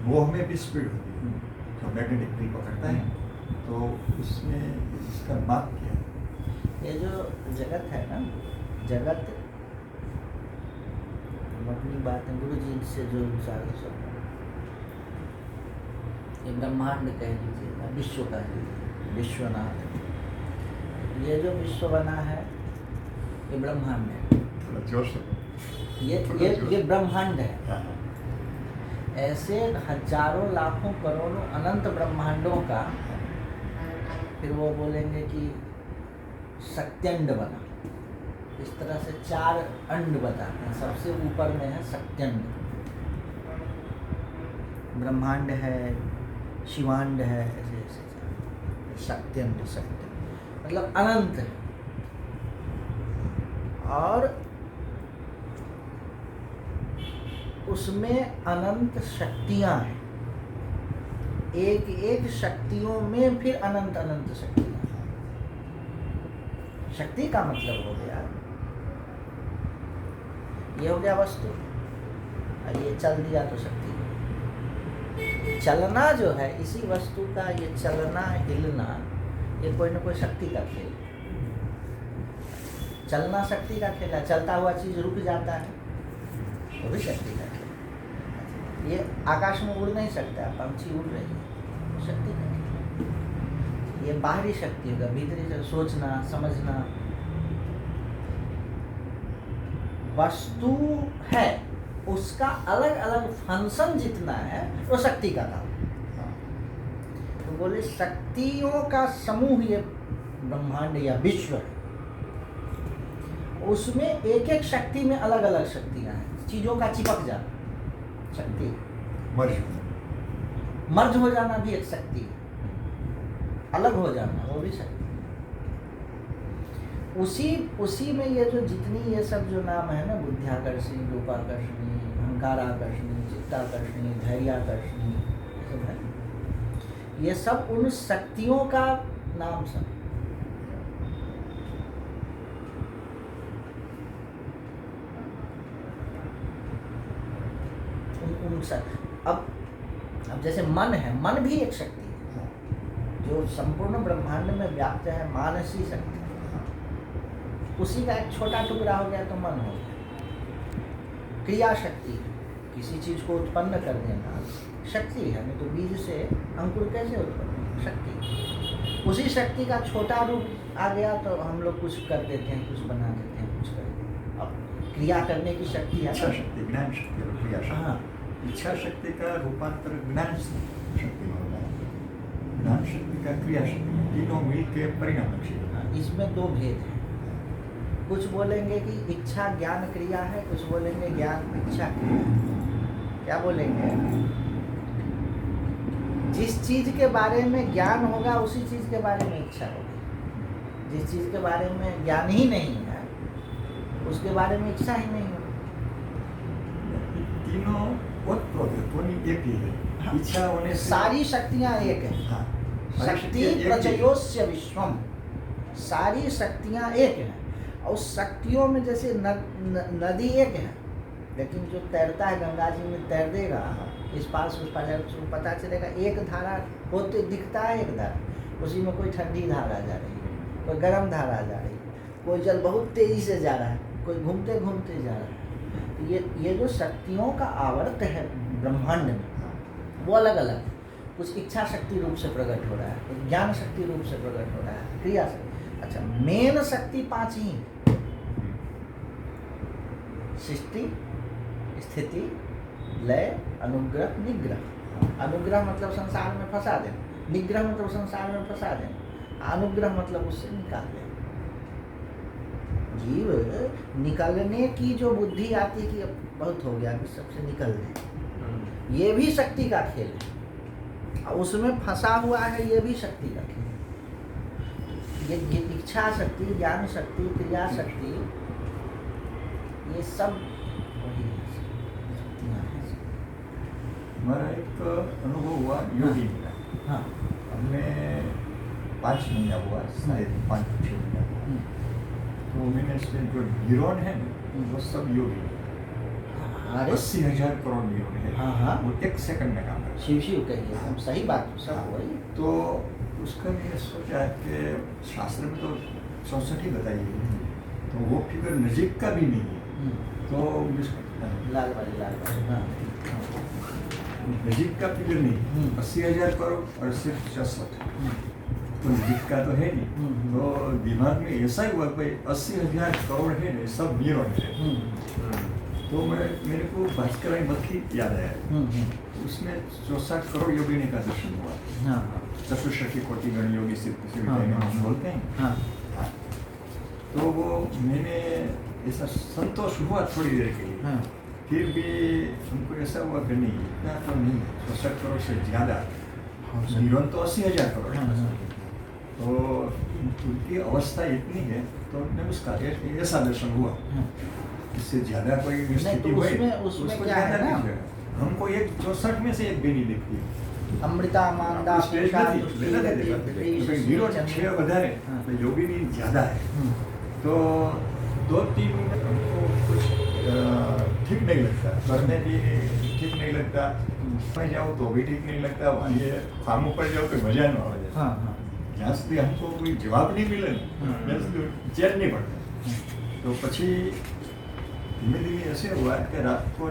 वो हमें भी स्पीड होती है जो मैग्नेटिक फील्ड पकड़ता है, तो उसमें इसका माप क्या है? ये जो जगत है ना, जगत हम अपनी बात है गुरु जी से जो विचार सब ये ब्रह्मांड कह लीजिए, विश्व कह लीजिए, विश्वनाथ, ये जो विश्व बना है ये ब्रह्मांड है। थोड़ा जोर से ये ब्रह्मांड है। ऐसे हजारों लाखों करोड़ों अनंत ब्रह्मांडों का फिर वो बोलेंगे कि सत्यंड बना। इस तरह से 4 अंड बताते हैं। सबसे ऊपर में है सत्यंड, ब्रह्मांड है, शिवांड है, ऐसे ऐसे सत्यंड, सत्य मतलब अनंत है। और उसमें अनंत शक्तियां हैं, एक एक शक्तियों में फिर अनंत अनंत शक्तियां। शक्ति का मतलब हो गया, ये हो गया वस्तु, और ये चल दिया तो शक्ति। चलना जो है इसी वस्तु का, ये चलना हिलना, ये कोई ना कोई शक्ति का खेल। चलना शक्ति का खेल है। चलता हुआ चीज रुक जाता है, वो भी शक्ति का खेल। ये आकाश में उड़ नहीं सकता, पंछी उड़ रही है, शक्ति का खेल। ये बाहरी शक्ति होगा, भीतरी से सोचना समझना। वस्तु है, उसका अलग अलग फंक्शन जितना है वो शक्ति का काम। तो बोले शक्तियों का समूह ये ब्रह्मांड या विश्व है। उसमें एक एक शक्ति में अलग अलग शक्तियां हैं। चीजों का चिपक जाना शक्ति, मर्ज हो जाना भी एक शक्ति है, अलग हो जाना वो भी शक्ति। उसी में ये जो जितनी ये सब जो नाम है ना, बुद्धियाकर्षणी, रूपाकर्षणी, अहंकाराकर्षणी, चित्ताकर्षणी, धैर्याकर्षणी, सब है, ये सब उन शक्तियों का नाम सब। अब जैसे मन है, मन भी एक शक्ति है जो संपूर्ण ब्रह्मांड में व्याप्त है, मानसी शक्ति। उसी का एक छोटा टुकड़ा हो गया तो मन हो गया। क्रिया शक्ति, किसी चीज को उत्पन्न कर देना शक्ति है, नहीं तो बीज से अंकुर कैसे उत्पन्न, शक्ति। उसी शक्ति का छोटा रूप आ गया तो हम लोग कुछ कर देते हैं, कुछ बना देते हैं, कुछ कर देते हैं। अब क्रिया करने की शक्ति है, इच्छा शक्ति, ज्ञान शक्ति और क्रिया शक्ति। हाँ, इच्छा शक्ति का रूपांतर ज्ञान शक्ति में होता है, ज्ञान शक्ति का क्रिया शक्ति, तीनों मिल के परिणाम शक्ति। इसमें 2 भेद हैं। कुछ बोलेंगे कि इच्छा ज्ञान क्रिया है, कुछ बोलेंगे ज्ञान इच्छा क्रिया है। क्या बोलेंगे? जिस चीज के बारे में ज्ञान होगा उसी चीज के बारे में इच्छा होगी। जिस चीज के बारे में ज्ञान ही नहीं है उसके बारे में इच्छा ही नहीं होगी। तीनों एक ही है। इच्छा होने से सारी शक्तियां एक है। हाँ, शक्ति प्रचयोस्य विश्वम, सारी शक्तियां एक है। और शक्तियों में जैसे नदी एक है, लेकिन जो तैरता है गंगा जी में तैर देगा, इस पार से उस पार जाएगा, उसको पता चलेगा एक धारा होते दिखता है, एक धारा, उसी में कोई ठंडी धारा जा रही है, कोई गर्म धारा जा रही है, कोई जल बहुत तेजी से जा रहा है, कोई घूमते घूमते जा रहा है। तो ये जो शक्तियों का आवर्त है ब्रह्मांड में, वो अलग अलग, कुछ इच्छा शक्ति रूप से प्रकट हो रहा है, कुछ ज्ञान शक्ति रूप से प्रकट हो रहा है, क्रिया शक्ति। अच्छा, मेन शक्ति 5 ही: सृष्टि, स्थिति, लय, अनुग्रह, निग्रह। अनुग्रह मतलब संसार में फंसा देना, निग्रह मतलब संसार में फंसा देना, अनुग्रह मतलब उससे निकाल देना। जीव निकलने की जो बुद्धि आती कि अब बहुत हो गया, कि सबसे निकल जाए, ये भी शक्ति का खेल है। और उसमें फंसा हुआ है, ये भी शक्ति का खेल है। ये इच्छा शक्ति, ज्ञान शक्ति, क्रिया शक्ति, ये सब वही शक्तियाँ हैं। हमारा एक अनुभव हुआ योगी का। हाँ, हमने 5 महीना हुआ, शायद 5-6 महीना हुआ। तो मैंने इसमें जो गिरोन है ना, वो सब योगी है। अरे 80,000 करोड़ न्यूरॉन है। हाँ, हाँ। वो 1 सेकंड में काम करता है। शिव शिव कहिए, हम सही बात सब वही। तो उसका मैंने सोचा कि शास्त्र में तो 64 ही बताई है, तो वो फिगर नजीक का भी नहीं है, तो लाल वाली हाँ। नजीक का फिगर नहीं, 80,000 करोड़ और सिर्फ 64, तो नजीक का तो है नहीं। तो दिमाग में ऐसा ही हुआ भाई 80,000 करोड़ है ना, सब न्यूरॉन है। तो मेरे को भास्कर मत की याद आया, उसमें 64 करोड़ योगिनी का दर्शन हुआ। चतुष्षठी कोटि गण योगी सिद्ध हम बोलते हैं। हाँ। तो वो मैंने ऐसा संतोष हुआ थोड़ी देर के लिए। हाँ। फिर भी हमको ऐसा हुआ कि नहीं, इतना तो नहीं, 64 करोड़ से ज़्यादा, न्यूरॉन तो 80,000 करोड़ है। तो उनकी अवस्था इतनी है, तो नमस्कार ऐसा दर्शन हुआ। इससे ज़्यादा कोई स्थिति हुई उसमें उसको क्या है ज़्यादा ना, दिखेगा। हमको एक 64 में से एक भी नहीं दिखती। अमृता मानदा स्टेज नहीं न्यूरॉन 6 વધારે, योगिनी ज़्यादा है। तो 2-3 मिनट हमको कुछ ठीक नहीं लगता, करने भी ठीक नहीं लगता, मैं जाऊँ तो भी ठीक नहीं लगता, ये फार्म ऊपर जाओ तो मजा न आ जाए। જ્યાં સુધી हमको कोई जवाब नहीं मिले ત્યાં સુધી ચેન नहीं पड़ता। तो પછી धीमे धीमे ऐसे हुआ कि रात को